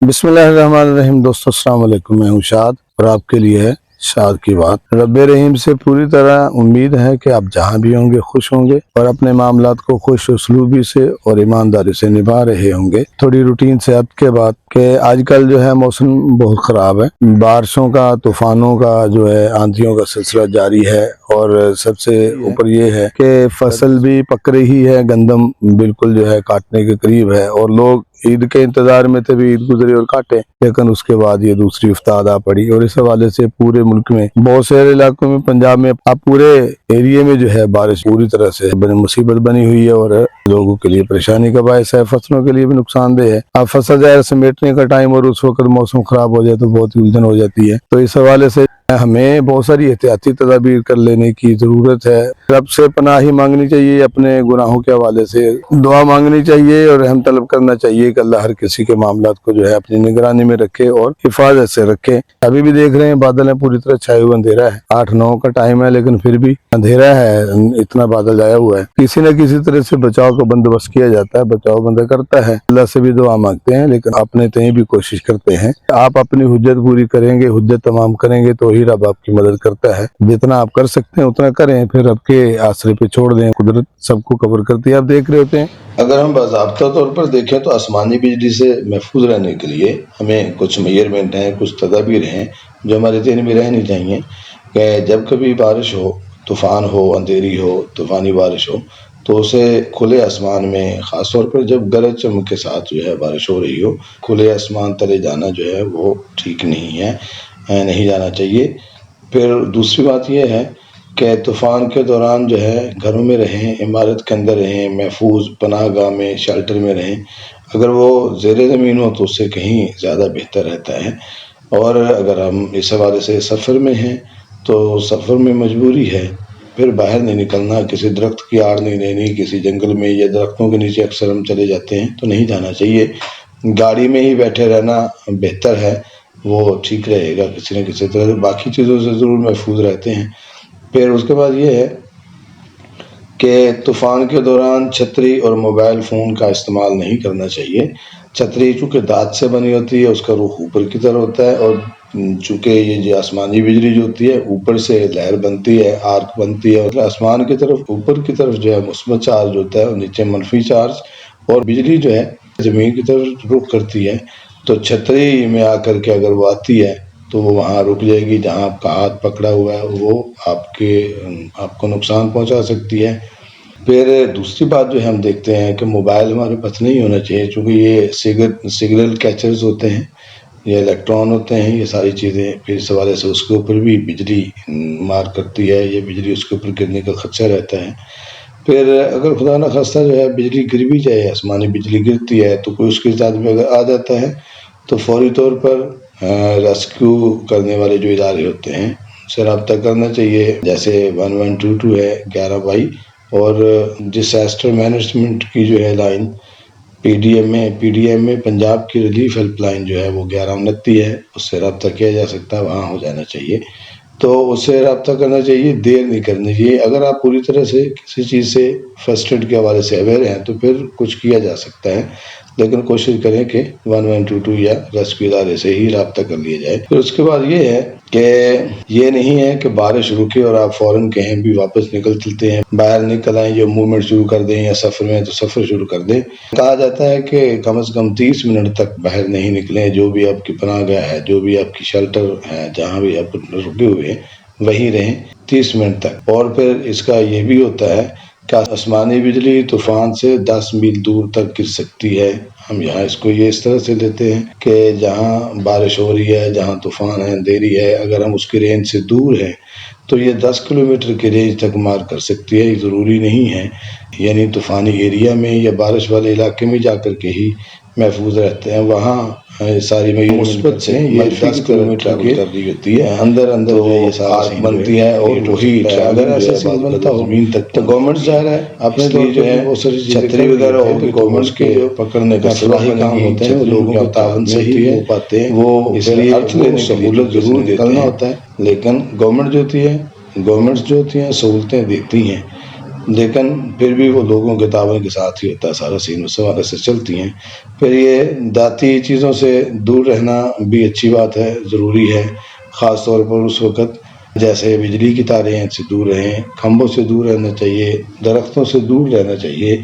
بسم اللہ الرحمن الرحیم۔ دوستو السلام علیکم، میں ہوں شاد اور آپ کے لیے ہے شاد کی بات۔ رب رحیم سے پوری طرح امید ہے کہ آپ جہاں بھی ہوں گے خوش ہوں گے اور اپنے معاملات کو خوش اسلوبی سے اور ایمانداری سے نبھا رہے ہوں گے۔ تھوڑی روٹین سے ہٹ کے بات کہ آج کل جو ہے موسم بہت خراب ہے، بارشوں کا، طوفانوں کا جو ہے آندھیوں کا سلسلہ جاری ہے، اور سب سے اوپر یہ ہے کہ فصل بھی پک رہی ہے، گندم بالکل جو ہے کاٹنے کے قریب ہے، اور لوگ عید کے انتظار میں تھے، بھی عید گزری اور کاٹے، لیکن اس کے بعد یہ دوسری افتاد آ پڑی، اور اس حوالے سے پورے ملک میں بہت سے علاقوں میں، پنجاب میں، اب پورے ایریے میں جو ہے بارش پوری طرح سے مصیبت بنی ہوئی ہے اور لوگوں کے لیے پریشانی کا باعث ہے، فصلوں کے لیے بھی نقصان دہ ہے۔ اب فصل ظاہر سمیٹنے کا ٹائم اور اس وقت موسم خراب ہو جائے تو بہت ہی الجھن ہو جاتی ہے، تو اس حوالے سے ہمیں بہت ساری احتیاطی تدابیر کر لینے کی ضرورت ہے۔ رب سے پناہی مانگنی چاہیے، اپنے گناہوں کے حوالے سے دعا مانگنی چاہیے اور رحم طلب کرنا چاہیے کہ اللہ ہر کسی کے معاملات کو جو ہے اپنی نگرانی میں رکھے اور حفاظت سے رکھے۔ ابھی بھی دیکھ رہے ہیں بادل ہیں پوری طرح چھائے ہوئے، اندھیرا ہے، 8-9 کا ٹائم ہے لیکن پھر بھی اندھیرا ہے، اتنا بادل آیا ہوا ہے۔ کسی نہ کسی طرح سے بچاؤ کا بندوبست کیا جاتا ہے، بچاؤ بندہ کرتا ہے، اللہ سے بھی دعا مانگتے ہیں، لیکن اپنے تئیں بھی کوشش کرتے ہیں۔ آپ اپنی حجت پوری کریں گے، حجت تمام کریں گے تو ہی رب آپ کی مدد کرتا ہے۔ جتنا آپ کر سکتے ہیں اتنا کریں، پھر رب کے آسرے پہ چھوڑ دیں، قدرت سب کو کور کرتی ہے۔ آپ دیکھ رہے ہوتے ہیں اگر ہم باضابطہ طور پر دیکھیں تو آسمانی بجلی سے محفوظ رہنے کے لیے ہمیں کچھ میئرمنٹ ہیں، کچھ تدابیر ہیں جو ہمارے ذہن میں رہنی چاہیے کہ جب کبھی بارش ہو، طوفان ہو، اندھیری ہو، طوفانی بارش ہو، تو اسے کھلے آسمان میں، خاص طور پر جب گرج چمک کے ساتھ جو ہے بارش ہو رہی ہو، کھلے آسمان تلے جانا جو ہے وہ ٹھیک نہیں ہے، نہیں جانا چاہیے۔ پھر دوسری بات یہ ہے کہ طوفان کے دوران جو ہے گھروں میں رہیں، عمارت کے اندر رہیں، محفوظ پناہ گاہ میں، شیلٹر میں رہیں۔ اگر وہ زیر زمین ہو تو اس سے کہیں زیادہ بہتر رہتا ہے۔ اور اگر ہم اس حوالے سے سفر میں ہیں تو سفر میں مجبوری ہے، پھر باہر نہیں نکلنا، کسی درخت کی آڑ نہیں لینی، کسی جنگل میں یا درختوں کے نیچے اکثر ہم چلے جاتے ہیں تو نہیں جانا چاہیے۔ گاڑی میں ہی بیٹھے رہنا بہتر ہے، وہ ٹھیک رہے گا کسی نہ کسی طرح۔ باقی چیزوں سے ضرور محفوظ رہتے ہیں۔ پھر اس کے بعد یہ ہے کہ طوفان کے دوران چھتری اور موبائل فون کا استعمال نہیں کرنا چاہیے۔ چھتری چونکہ دھات سے بنی ہوتی ہے، اس کا رخ اوپر کی طرف ہوتا ہے، اور چونکہ یہ جو آسمانی بجلی جو ہوتی ہے اوپر سے لہر بنتی ہے، آرک بنتی ہے، اور آسمان کی طرف اوپر کی طرف جو ہے مثبت چارج ہوتا ہے اور نیچے منفی چارج، اور بجلی جو ہے زمین کی طرف رخ کرتی ہے، تو چھتری میں آ کر کے اگر وہ آتی ہے تو وہ وہاں رک جائے گی، جہاں آپ کا ہاتھ پکڑا ہوا ہے وہ آپ کو نقصان پہنچا سکتی ہے۔ پھر دوسری بات جو ہم دیکھتے ہیں کہ موبائل ہمارے پاس نہیں ہونا چاہیے، چونکہ یہ سگنل کیچرز ہوتے ہیں، یہ الیکٹران ہوتے ہیں، یہ ساری چیزیں، پھر اس حوالے سے اس کے اوپر بھی بجلی مار کرتی ہے، یہ بجلی اس کے اوپر گرنے کا خدشہ رہتا ہے۔ پھر اگر خدا نخواستہ جو ہے بجلی گر بھی جائے، آسمانی بجلی گرتی ہے تو کوئی اس کی ذات میں اگر آ جاتا ہے تو فوری طور پر ریسکیو کرنے والے جو ادارے ہوتے ہیں ان سے رابطہ کرنا چاہیے، جیسے 1122 ہے 1122، اور ڈیزاسٹر مینجمنٹ کی جو ہے لائن پی ڈی ایم میں پنجاب کی ریلیف ہیلپ لائن جو ہے وہ 1129 ہے، اس سے رابطہ کیا جا سکتا ہے، وہاں ہو جانا چاہیے، تو اس سے رابطہ کرنا چاہیے، دیر نہیں کرنی چاہیے۔ اگر آپ پوری طرح سے کسی چیز سے فرسٹ ایڈ کے حوالے سے اویئر ہیں تو پھر کچھ کیا جا سکتا ہے، لیکن کوشش کریں کہ 1122 یا ریسکیو ادارے سے ہی رابطہ کر لیا جائے۔ پھر اس کے بعد یہ ہے کہ یہ نہیں ہے کہ بارش رکے اور آپ فوراً کہیں بھی واپس نکل چلتے ہیں، باہر نکل آئیں، جو موومنٹ شروع کر دیں، یا سفر میں تو سفر شروع کر دیں۔ کہا جاتا ہے کہ کم از کم 30 منٹ تک باہر نہیں نکلیں، جو بھی آپ کی پناہ گاہ ہے، جو بھی آپ کی شیلٹر ہے، جہاں بھی آپ رکے ہوئے ہیں وہیں رہیں 30 منٹ تک۔ اور پھر اس کا یہ بھی ہوتا ہے کہ آسمانی بجلی طوفان سے 10 میل دور تک گر سکتی ہے۔ ہم یہاں اس کو یہ اس طرح سے لیتے ہیں کہ جہاں بارش ہو رہی ہے، جہاں طوفان ہے، اندھیری ہے، اگر ہم اس کی رینج سے دور ہیں تو یہ 10 کلومیٹر کی رینج تک مار کر سکتی ہے۔ یہ ضروری نہیں ہے، یعنی طوفانی ایریا میں یا بارش والے علاقے میں جا کر کے ہی محفوظ رہتے ہیں، وہاں ساری مثبت سے یہ 10 کلومیٹر کی کر رہی ہوتی ہے، اندر آرک بنتی ہے، اور وہی اگر ایسے سیل بنتا ہو زمین تک تو گورنمنٹ ظاہر ہے اپنے طور جو ہے چھتری وغیرہ ہوگی، گورنمنٹ کے پکڑنے کا صلاحی کام ہوتے ہیں، وہ لوگوں کے تعاون سے ہی ہو پاتے ہیں، وہ اس لیے سہولت ضرور نکلنا ہوتا ہے، لیکن گورنمنٹ جو ہوتی ہیں سہولتیں دیتی ہیں، لیکن پھر بھی وہ لوگوں کے تعاون کے ساتھ ہی ہوتا ہے سارا سین، اس حوالے سے چلتی ہیں۔ پھر یہ ذاتی چیزوں سے دور رہنا بھی اچھی بات ہے، ضروری ہے، خاص طور پر اس وقت جیسے بجلی کی تاریں ہیں سے دور رہیں، کھمبوں سے دور رہنا چاہیے، درختوں سے دور رہنا چاہیے،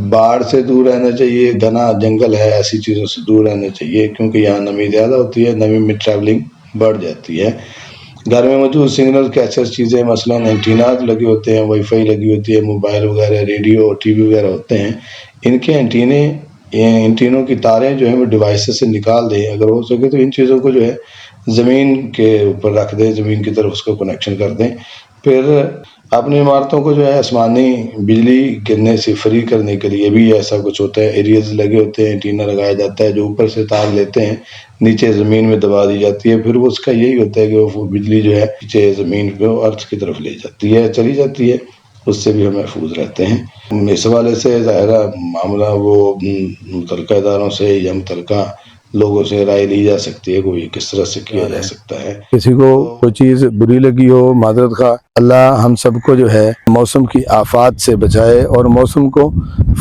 باڑ سے دور رہنا چاہیے، گھنا جنگل ہے ایسی چیزوں سے دور رہنا چاہیے، کیونکہ یہاں نمی زیادہ ہوتی ہے، نمی میں ٹریولنگ بڑھ جاتی ہے۔ گھر میں موجود سگنل کیچر چیزیں مثلاً اینٹیناز لگے ہوتے ہیں، وائی فائی لگی ہوتی ہے، موبائل وغیرہ، ریڈیو، ٹی وی وغیرہ ہوتے ہیں، ان کے اینٹینوں کی تاریں جو ہیں وہ ڈیوائسز سے نکال دیں، اگر ہو سکے تو ان چیزوں کو جو ہے زمین کے اوپر رکھ دیں، زمین کی طرف اس کو کنیکشن کر دیں۔ پھر اپنی عمارتوں کو جو ہے آسمانی بجلی گرنے سے فری کرنے کے لیے بھی ایسا کچھ ہوتا ہے، ایریز لگے ہوتے ہیں، اینٹینا لگایا جاتا ہے جو اوپر سے تار لیتے ہیں، نیچے زمین میں دبا دی جاتی ہے، پھر اس کا یہی ہوتا ہے کہ وہ بجلی جو ہے نیچے زمین پہ ارتھ کی طرف لے جاتی ہے، چلی جاتی ہے، اس سے بھی ہم محفوظ رہتے ہیں۔ اس حوالے سے ظاہرہ معاملہ وہ متعلقہ اداروں سے یا متعلقہ لوگوں سے رائے لی جا سکتی ہے کہ یہ کس طرح سے کیا جا سکتا ہے۔ کسی کو کوئی چیز بری لگی ہو، معذرت خواہ، اللہ ہم سب کو جو ہے موسم کی آفات سے بچائے اور موسم کو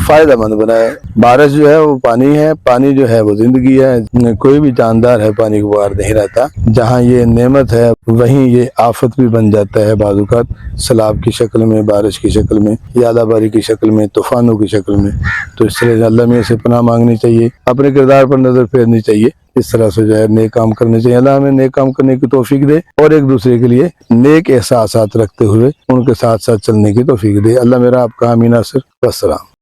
فائدہ مند بنائے۔ بارش جو ہے وہ پانی ہے، پانی جو ہے وہ زندگی ہے، کوئی بھی جاندار ہے پانی کو بغیر نہیں رہتا۔ جہاں یہ نعمت ہے وہیں یہ آفت بھی بن جاتا ہے، بعض اوقات سیلاب کی شکل میں، بارش کی شکل میں، یادہ باری کی شکل میں، طوفانوں کی شکل میں۔ تو اس طرح اللہ میں سے پناہ مانگنی چاہیے، اپنے کردار پر نظر پھیرنی چاہیے، اس طرح سے جو ہے نیک کام کرنے چاہیے۔ اللہ ہمیں نیک کام کرنے کی توفیق دے اور ایک دوسرے کے لیے نیک احساسات رکھتے ہوئے ان کے ساتھ ساتھ چلنے کی توفیق دے۔ اللہ میرا آپ کا حامی ناصر، والسلام۔